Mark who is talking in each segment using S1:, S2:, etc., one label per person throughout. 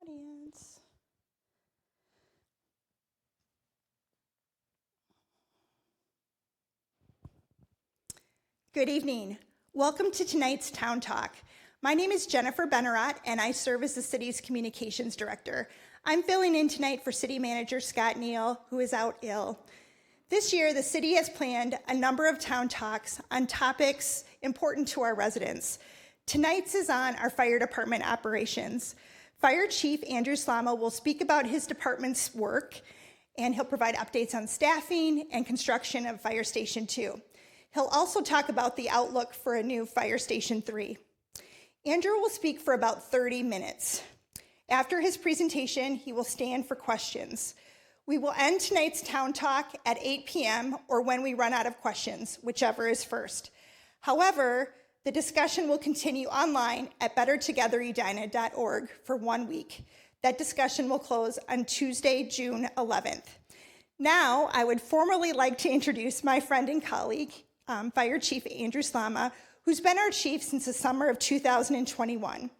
S1: audience. Good evening. Welcome to tonight's Town Talk. My name is Jennifer Benarat, and I serve as the city's communications director. I'm filling in tonight for City Manager Scott Neal, who is out ill. This year, the city has planned a number of town talks on topics important to our residents. Tonight's is on our fire department operations. Fire Chief Andrew Slama will speak about his department's work, and he'll provide updates on staffing and construction of Fire Station 2. He'll also talk about the outlook for a new Fire Station 3. Andrew will speak for about 30 minutes. After his presentation, he will stand for questions. We will end tonight's town talk at 8 p.m. or when we run out of questions, whichever is first. However, the discussion will continue online at bettertogetheredina.org for 1 week. That discussion will close on Tuesday, June 11th. Now, I would formally like to introduce my friend and colleague, Fire Chief Andrew Slama, who's been our chief since the summer of 2021.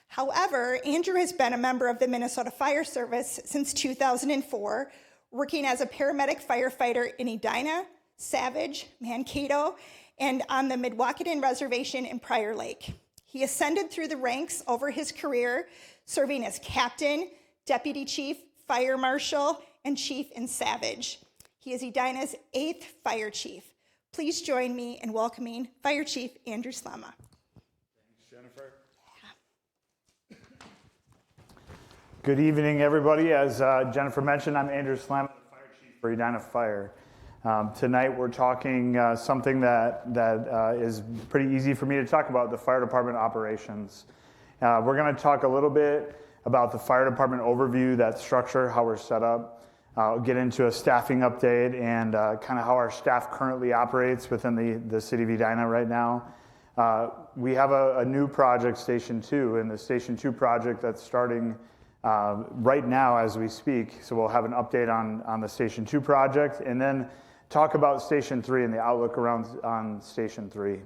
S1: However, Andrew has been a member of the Minnesota Fire Service since 2004, working as a paramedic firefighter in Edina, Savage, Mankato, and on the Midwauketon Reservation in Prior Lake. He ascended through the ranks over his career, serving as captain, deputy chief, fire marshal, and chief in Savage. He is Edina's 8th fire chief. Please join me in welcoming Fire Chief Andrew Slama.
S2: Thanks, Jennifer. Good evening, everybody. As Jennifer mentioned, I'm Andrew Slama, Fire Chief for Edina Fire. Tonight we're talking something that is pretty easy for me to talk about, the fire department operations. We're going to talk a little bit about the fire department overview, that structure, how we're set up. I'll get into a staffing update and kind of how our staff currently operates within the city of Edina right now. We have a new project, Station 2, and the Station 2 project that's starting right now as we speak. So we'll have an update on the Station 2 project and then talk about Station 3 and the outlook on Station 3.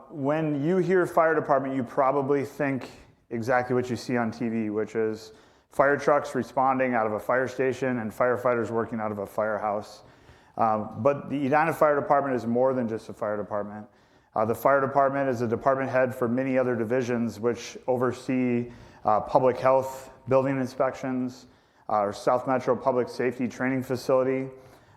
S2: When you hear fire department, you probably think exactly what you see on TV, which is fire trucks responding out of a fire station and firefighters working out of a firehouse. But the Edina Fire Department is more than just a fire department. The fire department is a department head for many other divisions which oversee public health, building inspections, our South Metro Public Safety Training Facility,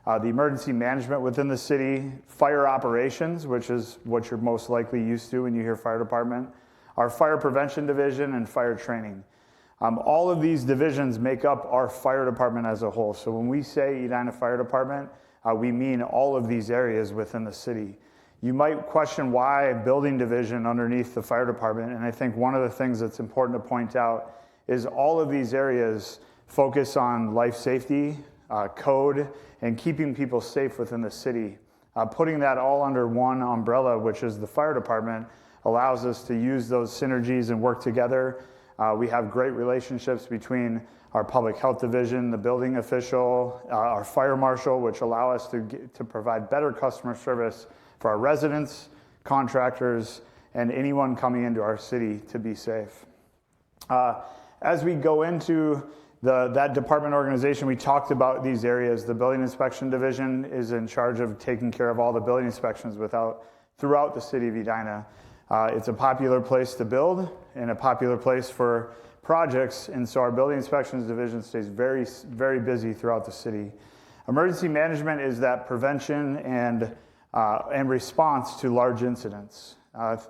S2: the emergency management within the city, fire operations, which is what you're most likely used to when you hear fire department, our fire prevention division, and fire training. All of these divisions make up our fire department as a whole. So when we say Edina Fire Department, we mean all of these areas within the city. You might question why building division underneath the fire department, and I think one of the things that's important to point out is all of these areas focus on life safety, code, and keeping people safe within the city. Putting that all under one umbrella, which is the fire department, allows us to use those synergies and work together. We have great relationships between our public health division, the building official, our fire marshal, which allow us to provide better customer service for our residents, contractors, and anyone coming into our city to be safe. As we go into that department organization, we talked about these areas. The building inspection division is in charge of taking care of all the building inspections throughout the city of Edina. It's a popular place to build and a popular place for projects, and so our building inspections division stays very, very busy throughout the city. Emergency management is that prevention and response to large incidents.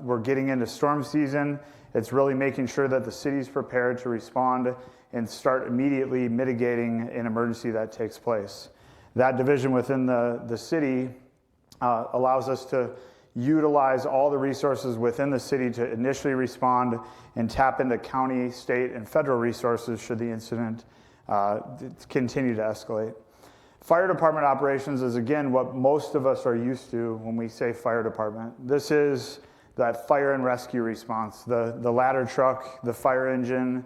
S2: We're getting into storm season. It's really making sure that the city's prepared to respond and start immediately mitigating an emergency that takes place. That division within the city allows us to utilize all the resources within the city to initially respond and tap into county, state, and federal resources should the incident continue to escalate. Fire department operations is, again, what most of us are used to when we say fire department. This is that fire and rescue response, the ladder truck, the fire engine,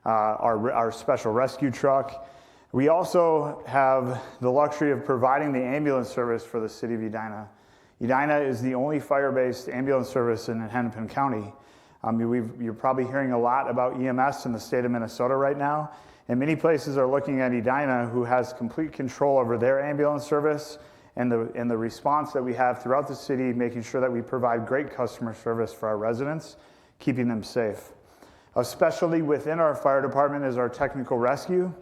S2: our special rescue truck. We also have the luxury of providing the ambulance service for the city of Edina. Edina is the only fire-based ambulance service in Hennepin County. You're probably hearing a lot about EMS in the state of Minnesota right now, and many places are looking at Edina, who has complete control over their ambulance service and the response that we have throughout the city, making sure that we provide great customer service for our residents, keeping them safe. A specialty within our fire department is our technical rescue.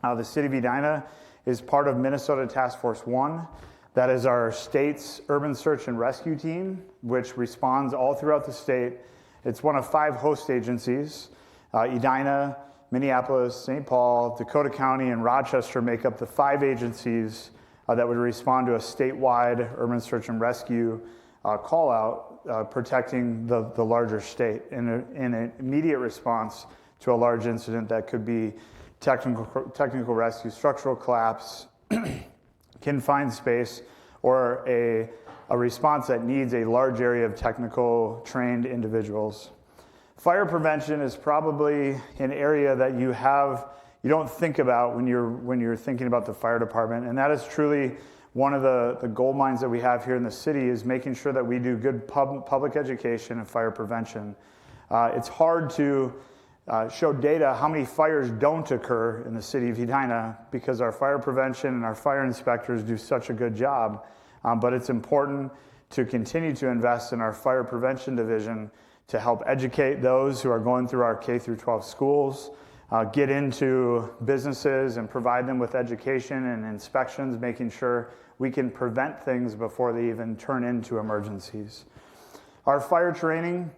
S2: The City of Edina is part of Minnesota Task Force 1. That is our state's urban search and rescue team, which responds all throughout the state. It's one of 5 host agencies. Edina, Minneapolis, St. Paul, Dakota County, and Rochester make up the 5 agencies that would respond to a statewide urban search and rescue call out, protecting the larger state in an immediate response to a large incident that could be technical rescue, structural collapse, confined space, or a response that needs a large area of technical trained individuals. Fire prevention is probably an area that you don't think about when you're thinking about the fire department, and that is truly one of the gold mines that we have here in the city, is making sure that we do good public education and fire prevention. It's hard to show data how many fires don't occur in the city of Edina because our fire prevention and our fire inspectors do such a good job. But it's important to continue to invest in our fire prevention division to help educate those who are going through our K through 12 schools, get into businesses and provide them with education and inspections, making sure we can prevent things before they even turn into emergencies. Our fire training,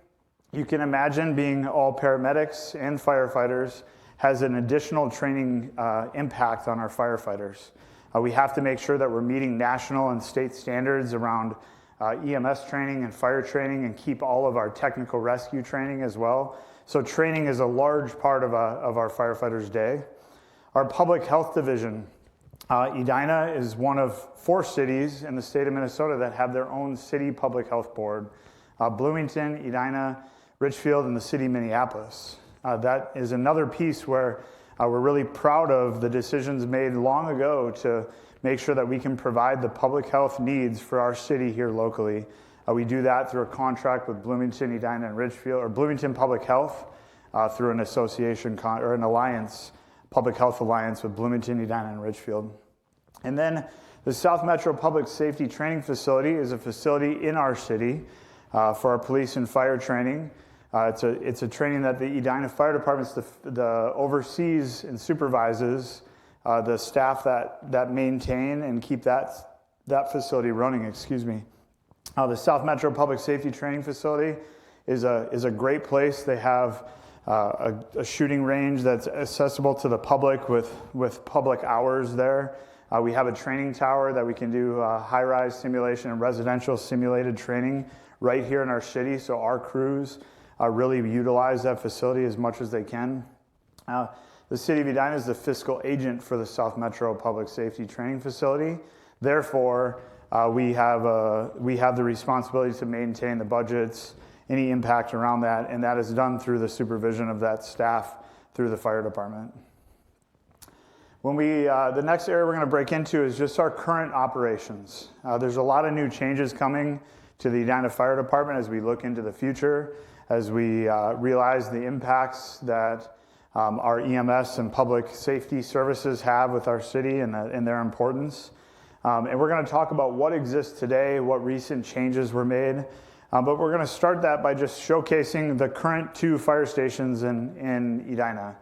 S2: you can imagine, being all paramedics and firefighters, has an additional training impact on our firefighters. We have to make sure that we're meeting national and state standards around EMS training and fire training, and keep all of our technical rescue training as well. So training is a large part of our firefighters' day. Our public health division, Edina is one of 4 cities in the state of Minnesota that have their own city public health board. Bloomington, Edina, Richfield, and the city of Minneapolis. That is another piece where we're really proud of the decisions made long ago to make sure that we can provide the public health needs for our city here locally. We do that through a contract with Bloomington, Edina, and Richfield, or Bloomington Public Health, through an association or an alliance, Public Health Alliance with Bloomington, Edina, and Richfield. And then the South Metro Public Safety Training Facility is a facility in our city for our police and fire training. It's a training that the Edina Fire Department oversees and supervises the staff that maintain and keep that facility running. The South Metro Public Safety Training Facility is a great place. They have a shooting range that's accessible to the public with public hours there. We have a training tower that we can do high-rise simulation and residential simulated training right here in our city, so our crews really utilize that facility as much as they can. The City of Edina is the fiscal agent for the South Metro Public Safety Training Facility. Therefore, we have the responsibility to maintain the budgets, any impact around that, and that is done through the supervision of that staff through the fire department. The next area we're going to break into is just our current operations. There's a lot of new changes coming to the Edina Fire Department as we look into the future, as we realize the impacts that our EMS and public safety services have with our city and their importance. And we're going to talk about what exists today, what recent changes were made. But we're going to start that by just showcasing the current 2 fire stations in Edina.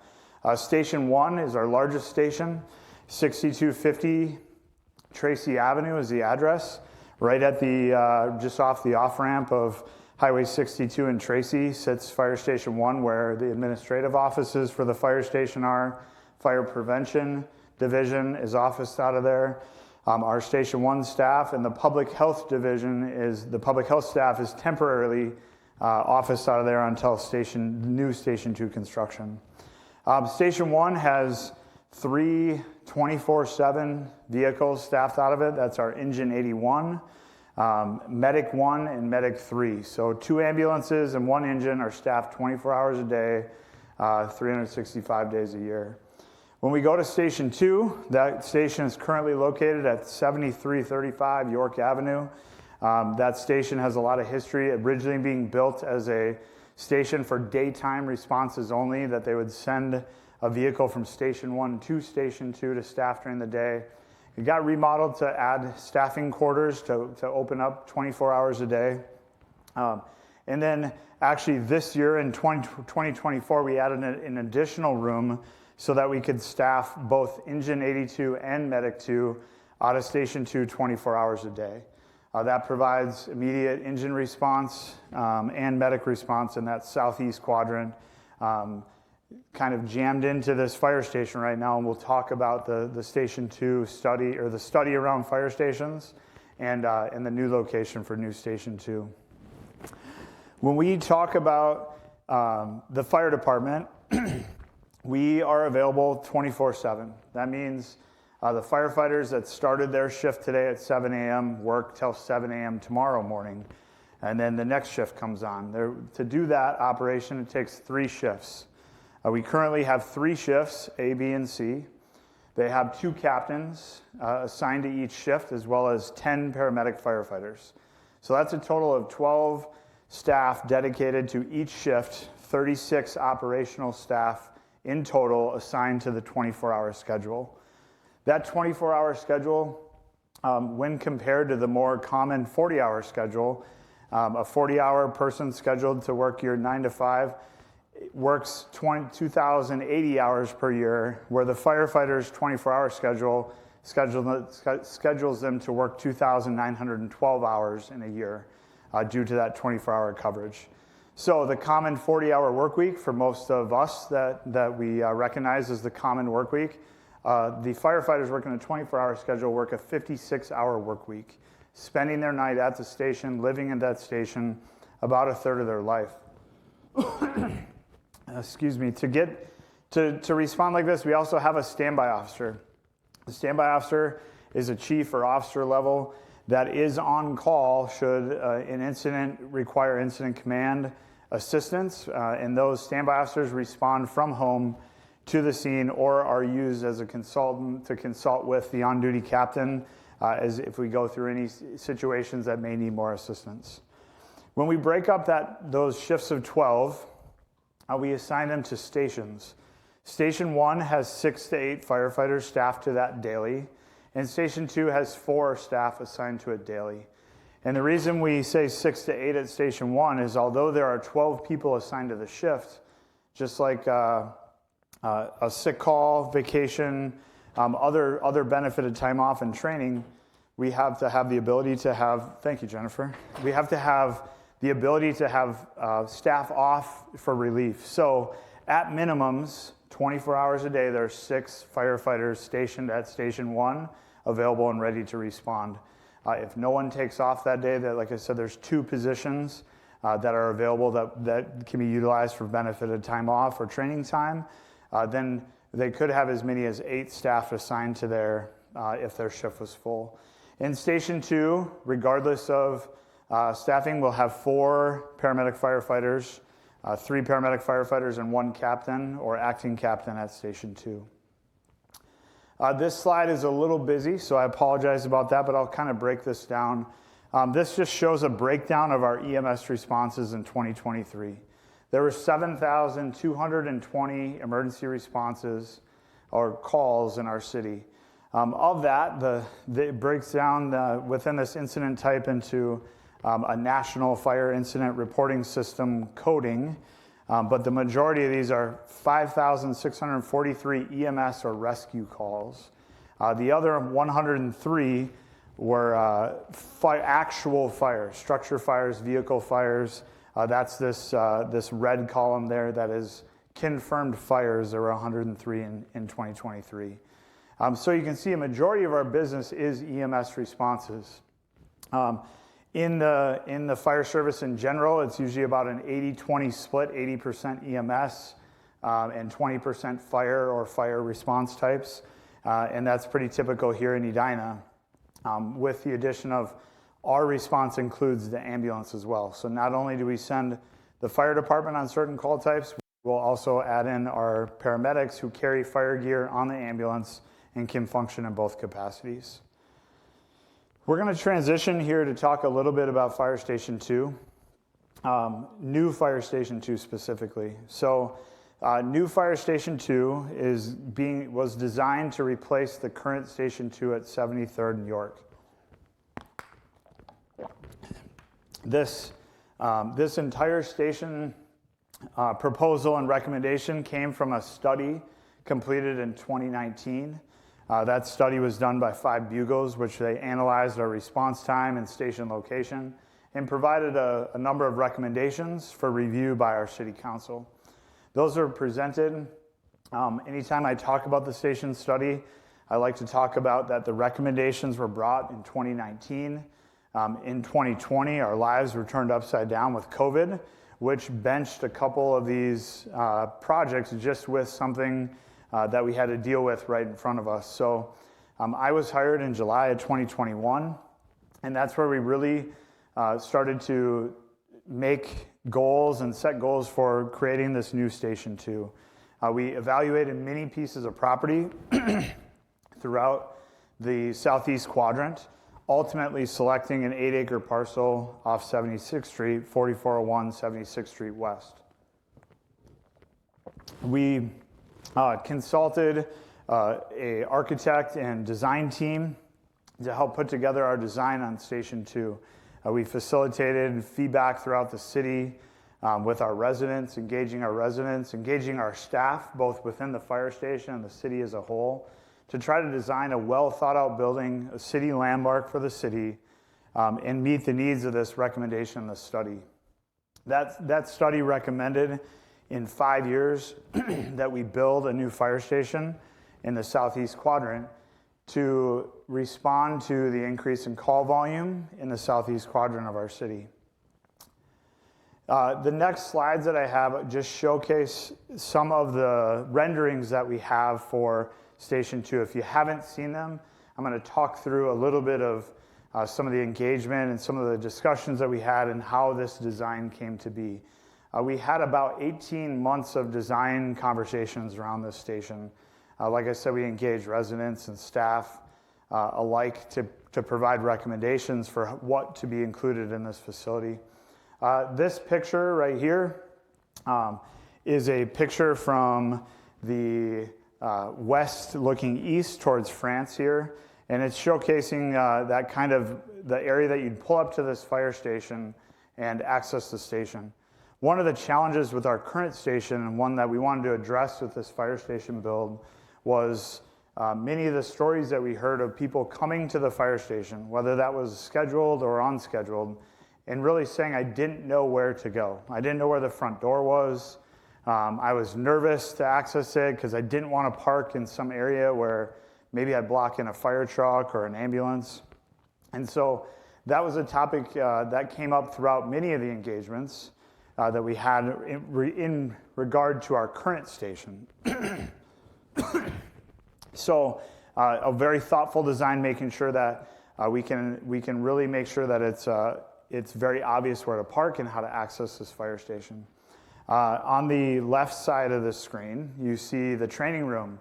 S2: Station 1 is our largest station. 6250 Tracy Avenue is the address. Right at just off the off-ramp of Highway 62 in Tracy sits Fire Station 1, where the administrative offices for the fire station are. Fire Prevention Division is officed out of there. Our Station 1 staff and the Public Health Division the Public Health staff is temporarily officed out of there until new Station 2 construction. Station 1 has 3 24/7 vehicles staffed out of it. That's our Engine 81, Medic 1, and Medic 3. So 2 ambulances and 1 engine are staffed 24 hours a day, 365 days a year. When we go to Station 2, that station is currently located at 7335 York Avenue. That station has a lot of history, originally being built as a station for daytime responses only, that they would send a vehicle from Station 1 to Station 2 to staff during the day. It got remodeled to add staffing quarters to open up 24 hours a day. And then actually this year in 2024, we added an additional room so that we could staff both Engine 82 and Medic 2 out of Station 2 24 hours a day. That provides immediate engine response and medic response in that southeast quadrant, kind of jammed into this fire station right now, and we'll talk about the Station 2 study, or the study around fire stations, and the new location for new Station 2. When we talk about the fire department, we are available 24/7. That means the firefighters that started their shift today at 7 a.m. work till 7 a.m. tomorrow morning, and then the next shift comes on. To do that operation, it takes 3 shifts. We currently have 3 shifts, A, B, and C. They have 2 captains assigned to each shift, as well as 10 paramedic firefighters. So that's a total of 12 staff dedicated to each shift, 36 operational staff in total assigned to the 24-hour schedule. That 24-hour schedule, when compared to the more common 40-hour schedule, a 40-hour person scheduled to work your 9 to 5 works 2,080 hours per year, where the firefighters' 24-hour schedule schedules them to work 2,912 hours in a year due to that 24-hour coverage. So the common 40-hour work week for most of us that we recognize as the common work week, the firefighters working a 24-hour schedule work a 56-hour work week, spending their night at the station, living at that station about a third of their life. Excuse me. To respond like this, we also have a standby officer. The standby officer is a chief or officer level that is on call should an incident require incident command assistance, and those standby officers respond from home to the scene or are used as a consultant to consult with the on-duty captain as if we go through any situations that may need more assistance. When we break up those shifts of 12, we assign them to stations. Station 1 has 6 to 8 firefighters staffed to that daily, and Station 2 has 4 staff assigned to it daily. And the reason we say 6 to 8 at Station 1 is although there are 12 people assigned to the shift, just like a sick call, vacation, other benefited time off and training, we have to have the ability to have, thank you, Jennifer, we have to have the ability to have staff off for relief. So at minimums, 24 hours a day, there are 6 firefighters stationed at Station 1 available and ready to respond. If no one takes off that day, like I said, there's 2 positions that are available that can be utilized for benefited time off or training time. Then they could have as many as 8 staff assigned to there if their shift was full. In Station 2, regardless of staffing, we'll have 4 paramedic firefighters, 3 paramedic firefighters, and 1 captain or acting captain at Station 2. This slide is a little busy, so I apologize about that, but I'll kind of break this down. This just shows a breakdown of our EMS responses in 2023. There were 7,220 emergency responses or calls in our city. Of that, it breaks down within this incident type into a national fire incident reporting system coding, but the majority of these are 5,643 EMS or rescue calls. The other 103 were actual fires, structure fires, vehicle fires. That's this red column there that is confirmed fires. There were 103 in 2023. So you can see a majority of our business is EMS responses. In the fire service in general, it's usually about an 80-20 split, 80% EMS and 20% fire or fire response types. And that's pretty typical here in Edina, with the addition of our response includes the ambulance as well. So not only do we send the fire department on certain call types, we'll also add in our paramedics who carry fire gear on the ambulance and can function in both capacities. We're going to transition here to talk a little bit about Fire Station 2. new Fire Station 2 specifically. So new Fire Station 2 was designed to replace the current Station 2 at 73rd and York. This entire station proposal and recommendation came from a study completed in 2019. That study was done by 5 Bugles, which they analyzed our response time and station location and provided a number of recommendations for review by our city council. Those are presented. Anytime I talk about the station study, I like to talk about that the recommendations were brought in 2019. In 2020, our lives were turned upside down with COVID, which benched a couple of these projects just with something that we had to deal with right in front of us. So I was hired in July of 2021, and that's where we really started to make goals and set goals for creating this new Station 2. We evaluated many pieces of property throughout the southeast quadrant, ultimately selecting an 8-acre parcel off 76th Street, 4401 76th Street West. We consulted an architect and design team to help put together our design on Station 2. We facilitated feedback throughout the city with our residents, engaging our staff, both within the fire station and the city as a whole, to try to design a well-thought-out building, a city landmark for the city, and meet the needs of this recommendation in the study. That study recommended in 5 years that we build a new fire station in the southeast quadrant to respond to the increase in call volume in the southeast quadrant of our city. The next slides that I have just showcase some of the renderings that we have for Station 2. If you haven't seen them, I'm going to talk through a little bit of some of the engagement and some of the discussions that we had and how this design came to be. We had about 18 months of design conversations around this station. Like I said, we engaged residents and staff alike to provide recommendations for what to be included in this facility. This picture right here is a picture from the west looking east towards France here, and it's showcasing that kind of the area that you'd pull up to this fire station and access the station. One of the challenges with our current station, and one that we wanted to address with this fire station build, was many of the stories that we heard of people coming to the fire station, whether that was scheduled or unscheduled, and really saying, I didn't know where to go. I didn't know where the front door was. I was nervous to access it because I didn't want to park in some area where maybe I'd block in a fire truck or an ambulance. And so that was a topic that came up throughout many of the engagements that we had in regard to our current station. So a very thoughtful design, making sure that we can really make sure that it's very obvious where to park and how to access this fire station. On the left side of the screen, you see the training room.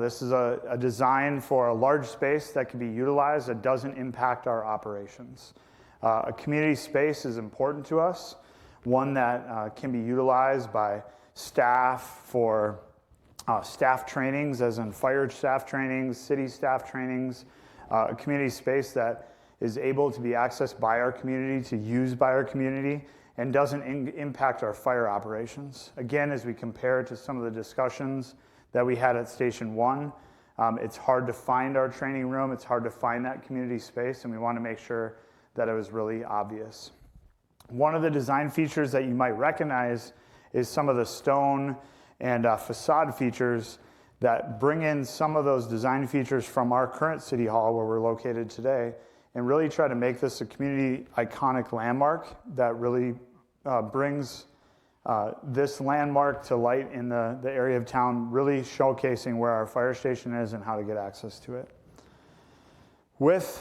S2: This is a design for a large space that can be utilized that doesn't impact our operations. A community space is important to us, one that can be utilized by staff for staff trainings, as in fire staff trainings, city staff trainings, a community space that is able to be accessed by our community, to use by our community, and doesn't impact our fire operations. Again, as we compare it to some of the discussions that we had at Station 1, it's hard to find our training room, it's hard to find that community space, and we want to make sure that it was really obvious. One of the design features that you might recognize is some of the stone and facade features that bring in some of those design features from our current City Hall where we're located today, and really try to make this a community iconic landmark that really brings this landmark to light in the area of town, really showcasing where our fire station is and how to get access to it. With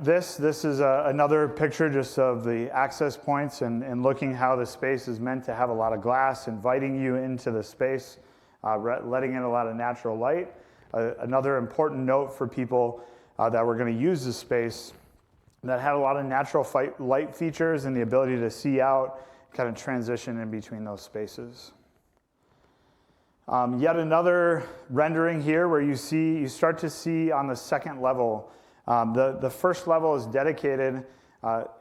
S2: this is another picture just of the access points and looking how the space is meant to have a lot of glass, inviting you into the space, letting in a lot of natural light. Another important note for people that we're going to use this space that had a lot of natural light features and the ability to see out, kind of transition in between those spaces. Yet another rendering here where you start to see on the second level. The first level is dedicated.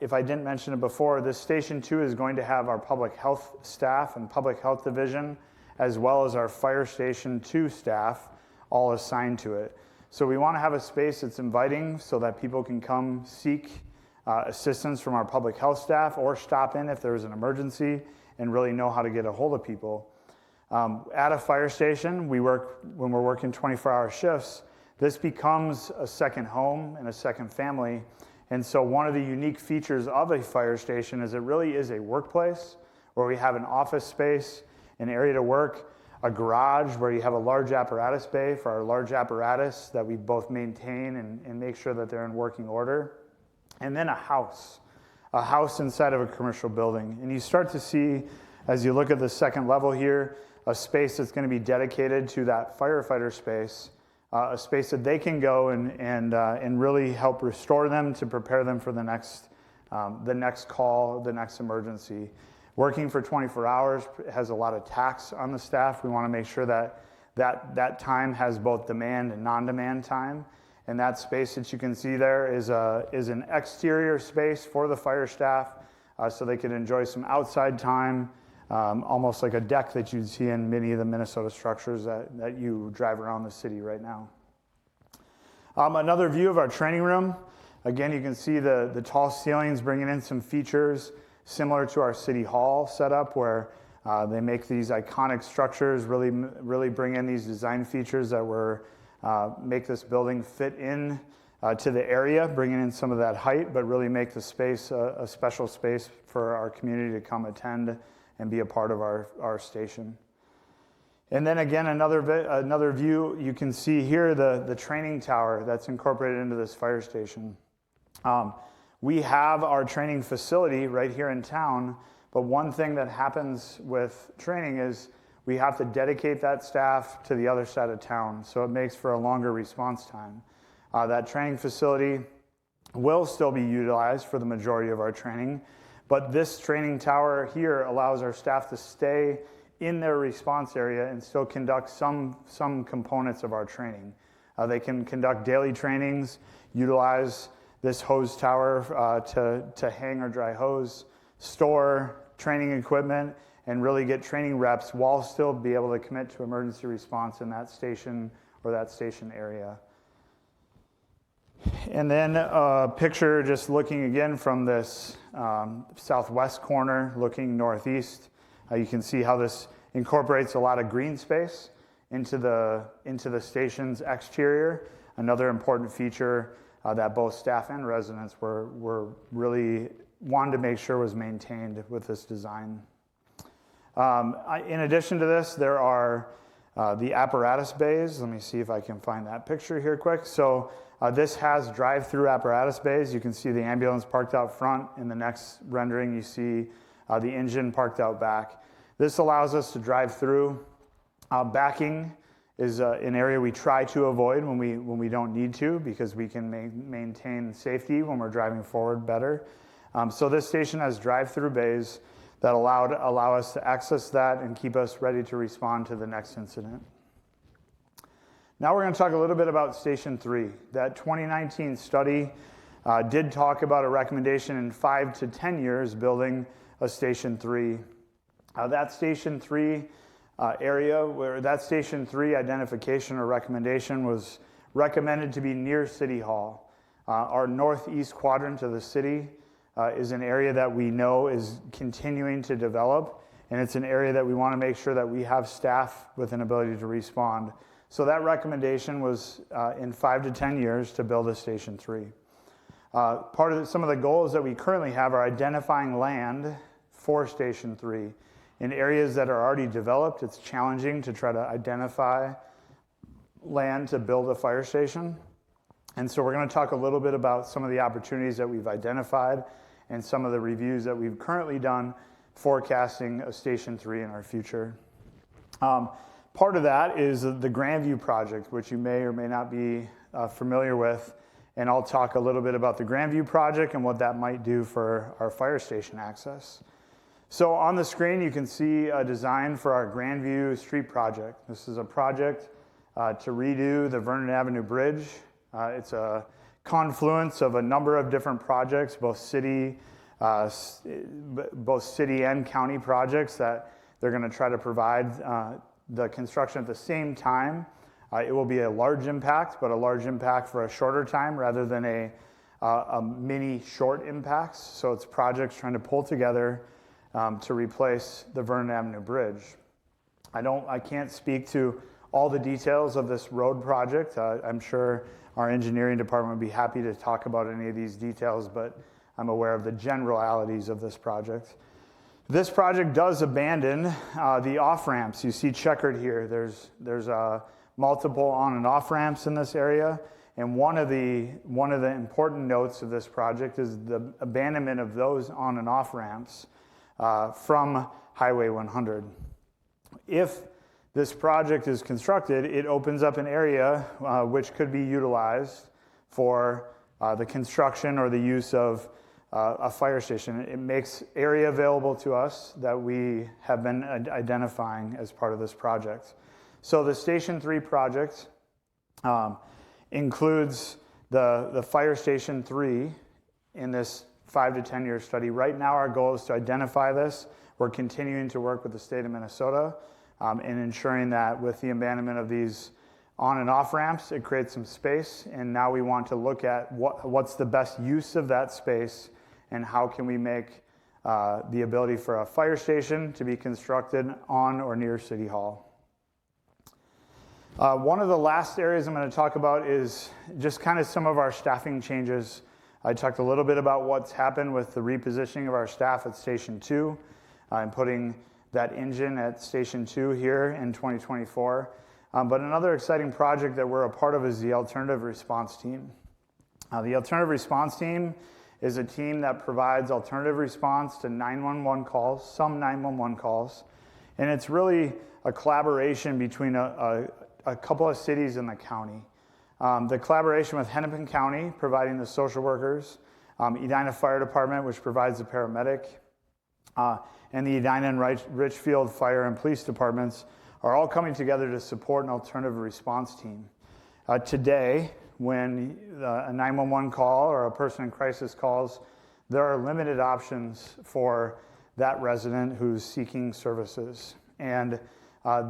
S2: If I didn't mention it before, this Station 2 is going to have our public health staff and public health division, as well as our Fire Station 2 staff, all assigned to it. So we want to have a space that's inviting so that people can come seek assistance from our public health staff or stop in if there's an emergency and really know how to get a hold of people. At a fire station, when we're working 24-hour shifts, this becomes a second home and a second family. And so one of the unique features of a fire station is it really is a workplace where we have an office space, an area to work, a garage where you have a large apparatus bay for our large apparatus that we both maintain and make sure that they're in working order, and then a house inside of a commercial building. And you start to see, as you look at the second level here, a space that's going to be dedicated to that firefighter space, a space that they can go and really help restore them to prepare them for the next call, the next emergency. Working for 24 hours has a lot of tax on the staff. We want to make sure that time has both demand and non-demand time. And that space that you can see there is an exterior space for the fire staff so they could enjoy some outside time, almost like a deck that you'd see in many of the Minnesota structures that you drive around the city right now. Another view of our training room. Again, you can see the tall ceilings bringing in some features similar to our city hall setup, where they make these iconic structures, really bring in these design features that make this building fit in to the area, bringing in some of that height, but really make the space a special space for our community to come attend and be a part of our station. And then again, another view, you can see here the training tower that's incorporated into this fire station. We have our training facility right here in town, but one thing that happens with training is we have to dedicate that staff to the other side of town, so it makes for a longer response time. That training facility will still be utilized for the majority of our training, but this training tower here allows our staff to stay in their response area and still conduct some components of our training. They can conduct daily trainings, utilize this hose tower to hang or dry hose, store training equipment, and really get training reps while still be able to commit to emergency response in that station or that station area. And then a picture just looking again from this southwest corner, looking northeast. You can see how this incorporates a lot of green space into the station's exterior. Another important feature that both staff and residents were really wanted to make sure was maintained with this design. In addition to this, there are the apparatus bays. Let me see if I can find that picture here quick. So this has drive-through apparatus bays. You can see the ambulance parked out front. In the next rendering, you see the engine parked out back. This allows us to drive through. Backing is an area we try to avoid when we don't need to, because we can maintain safety when we're driving forward better. So this station has drive-through bays that allow us to access that and keep us ready to respond to the next incident. Now we're going to talk a little bit about Station 3. That 2019 study did talk about a recommendation in 5 to 10 years building a Station 3. That Station 3 area, where that Station 3 identification or recommendation was recommended to be near City Hall. Our northeast quadrant of the city is an area that we know is continuing to develop, and it's an area that we want to make sure that we have staff with an ability to respond. So that recommendation was in 5 to 10 years to build a Station 3. Some of the goals that we currently have are identifying land for Station 3. In areas that are already developed, it's challenging to try to identify land to build a fire station. And so we're going to talk a little bit about some of the opportunities that we've identified and some of the reviews that we've currently done forecasting a Station 3 in our future. Part of that is the Grandview project, which you may or may not be familiar with. and I'll talk a little bit about the Grandview project and what that might do for our fire station access. So on the screen, you can see a design for our Grandview Street project. This is a project to redo the Vernon Avenue Bridge. It's a confluence of a number of different projects, both city and county projects that they're going to try to provide the construction at the same time. It will be a large impact, but a large impact for a shorter time rather than a mini short impacts. So it's projects trying to pull together to replace the Vernon Avenue Bridge. I can't speak to all the details of this road project. I'm sure our engineering department would be happy to talk about any of these details, but I'm aware of the generalities of this project. This project does abandon the off-ramps. You see checkered here. There's multiple on and off ramps in this area, and one of the important notes of this project is the abandonment of those on and off ramps from Highway 100. If this project is constructed, it opens up an area which could be utilized for the construction or the use of a fire station. It makes area available to us that we have been identifying as part of this project. So the Station 3 project includes the Fire Station 3 in this 5 to 10 year study. Right now our goal is to identify this. We're continuing to work with the state of Minnesota in ensuring that with the abandonment of these on and off ramps, it creates some space, and now we want to look at what's the best use of that space and how can we make the ability for a fire station to be constructed on or near City Hall. One of the last areas I'm going to talk about is just kind of some of our staffing changes. I talked a little bit about what's happened with the repositioning of our staff at Station 2 and putting that engine at Station 2 here in 2024. But another exciting project that we're a part of is the Alternative Response Team. The Alternative Response Team is a team that provides alternative response to 911 calls, some 911 calls, and it's really a collaboration between a couple of cities in the county. The collaboration with Hennepin County, providing the social workers, Edina Fire Department, which provides the paramedic, and the Edina and Richfield Fire and Police Departments are all coming together to support an alternative response team. Today, when a 911 call or a person in crisis calls, there are limited options for that resident who's seeking services. And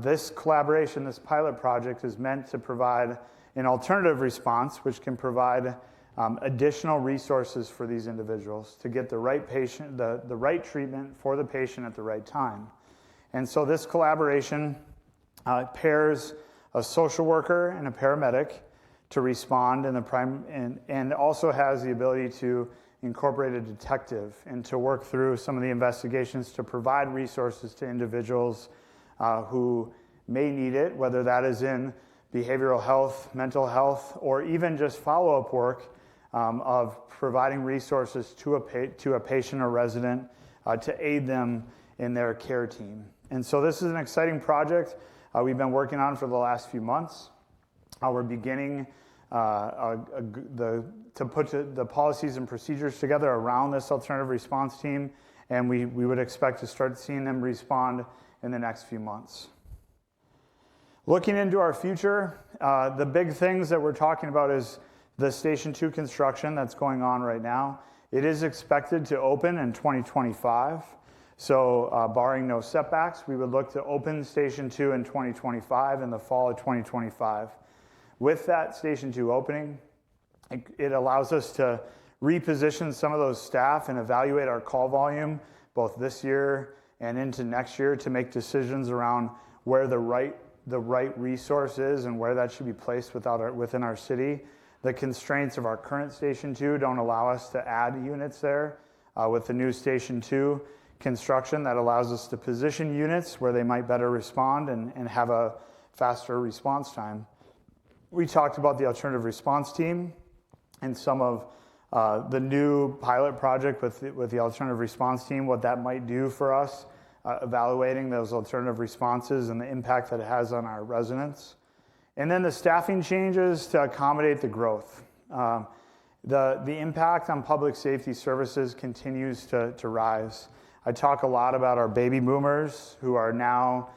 S2: this collaboration, this pilot project, is meant to provide an alternative response, which can provide additional resources for these individuals to get the right patient, the right treatment for the patient at the right time. And so this collaboration pairs a social worker and a paramedic to respond and also has the ability to incorporate a detective and to work through some of the investigations to provide resources to individuals who may need it, whether that is in behavioral health, mental health, or even just follow-up work of providing resources to a patient or resident to aid them in their care team. And so this is an exciting project we've been working on for the last few months. We're beginning to put the policies and procedures together around this alternative response team, and we would expect to start seeing them respond in the next few months. Looking into our future, the big things that we're talking about is the Station 2 construction that's going on right now. It is expected to open in 2025. So barring no setbacks, we would look to open Station 2 in 2025, in the fall of 2025. With that Station 2 opening, it allows us to reposition some of those staff and evaluate our call volume both this year and into next year to make decisions around where the right resource is and where that should be placed within our city. The constraints of our current Station 2 don't allow us to add units there. With the new Station 2 construction, that allows us to position units where they might better respond and have a faster response time. We talked about the alternative response team and some of the new pilot project with the alternative response team, what that might do for us, evaluating those alternative responses and the impact that it has on our residents. And then the staffing changes to accommodate the growth. The impact on public safety services continues to rise. I talk a lot about our baby boomers who are now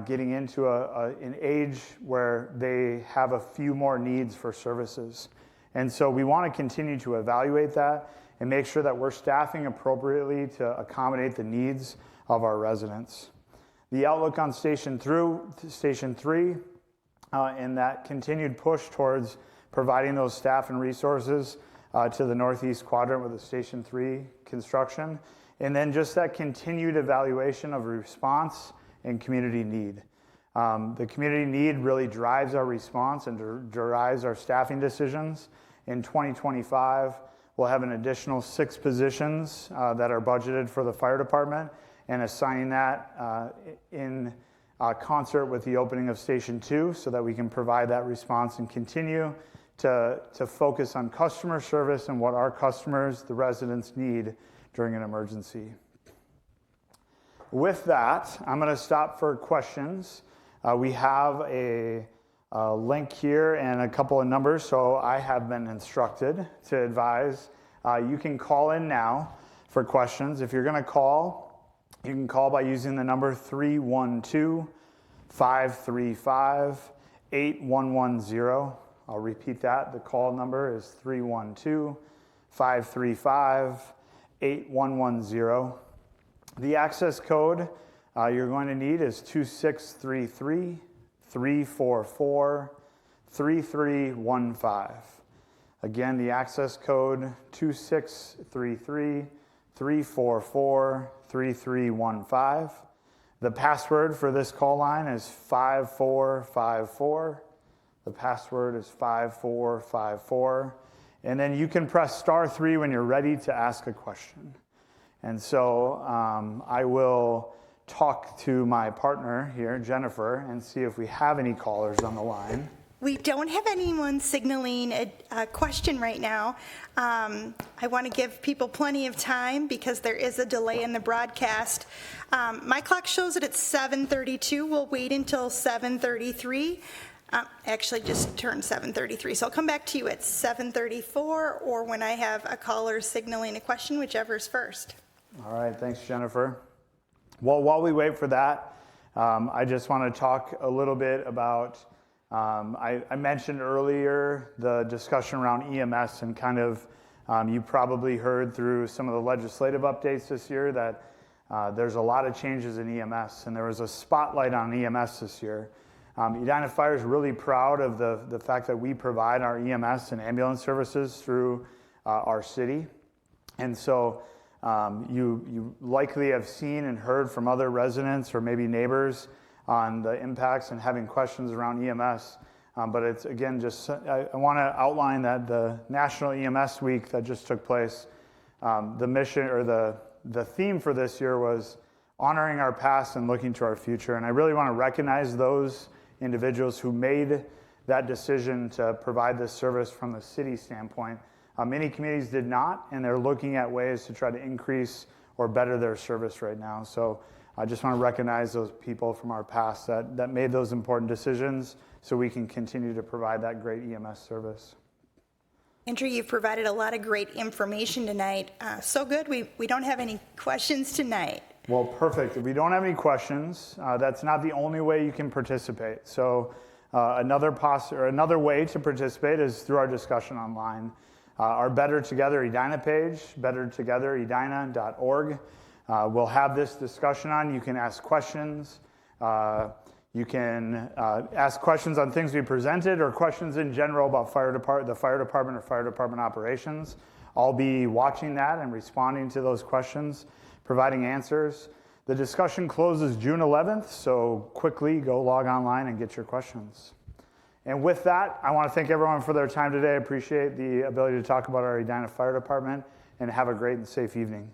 S2: getting into an age where they have a few more needs for services. And so we want to continue to evaluate that and make sure that we're staffing appropriately to accommodate the needs of our residents. The outlook on Station 3 and that continued push towards providing those staff and resources to the northeast quadrant with the Station 3 construction, and then just that continued evaluation of response and community need. The community need really drives our response and drives our staffing decisions. In 2025, we'll have an additional 6 positions that are budgeted for the fire department, and assigning that in concert with the opening of Station 2 so that we can provide that response and continue to focus on customer service and what our customers, the residents, need during an emergency. With that, I'm going to stop for questions. We have a link here and a couple of numbers, so I have been instructed to advise. You can call in now for questions. If you're going to call, you can call by using the number 312-535-8110. I'll repeat that. The call number is 312-535-8110. The access code you're going to need is 2633-344-3315. Again, the access code 2633-344-3315. The password for this call line is 5454. The password is 5454. And then you can press *3 when you're ready to ask a question. And so I will talk to my partner here, Jennifer, and see if we have any callers on the line.
S1: We don't have anyone signaling a question right now. I want to give people plenty of time because there is a delay in the broadcast. My clock shows it at 7:32. We'll wait until 7:33. Actually just turned 7:33, so I'll come back to you at 7:34 or when I have a caller signaling a question, whichever's first.
S2: All right, thanks, Jennifer. Well, while we wait for that, I just want to talk a little bit about, I mentioned earlier the discussion around EMS and kind of, you probably heard through some of the legislative updates this year that there's a lot of changes in EMS, and there was a spotlight on EMS this year. Edina Fire is really proud of the fact that we provide our EMS and ambulance services through our city. And so you likely have seen and heard from other residents or maybe neighbors on the impacts and having questions around EMS. But it's, again, just I want to outline that the National EMS Week that just took place, the mission or the theme for this year was honoring our past and looking to our future. And I really want to recognize those individuals who made that decision to provide this service from the city standpoint. Many communities did not, and they're looking at ways to try to increase or better their service right now. So I just want to recognize those people from our past that made those important decisions so we can continue to provide that great EMS service.
S1: Andrew, you've provided a lot of great information tonight. So good, we don't have any questions tonight.
S2: Well, perfect. If we don't have any questions, that's not the only way you can participate. So another way to participate is through our discussion online. Our Better Together Edina page, bettertogetheredina.org. We'll have this discussion on. You can ask questions. You can ask questions on things we presented or questions in general about the fire department or fire department operations. I'll be watching that and responding to those questions, providing answers. The discussion closes June 11th, so quickly go log online and get your questions. And with that, I want to thank everyone for their time today. I appreciate the ability to talk about our Edina Fire Department, and have a great and safe evening.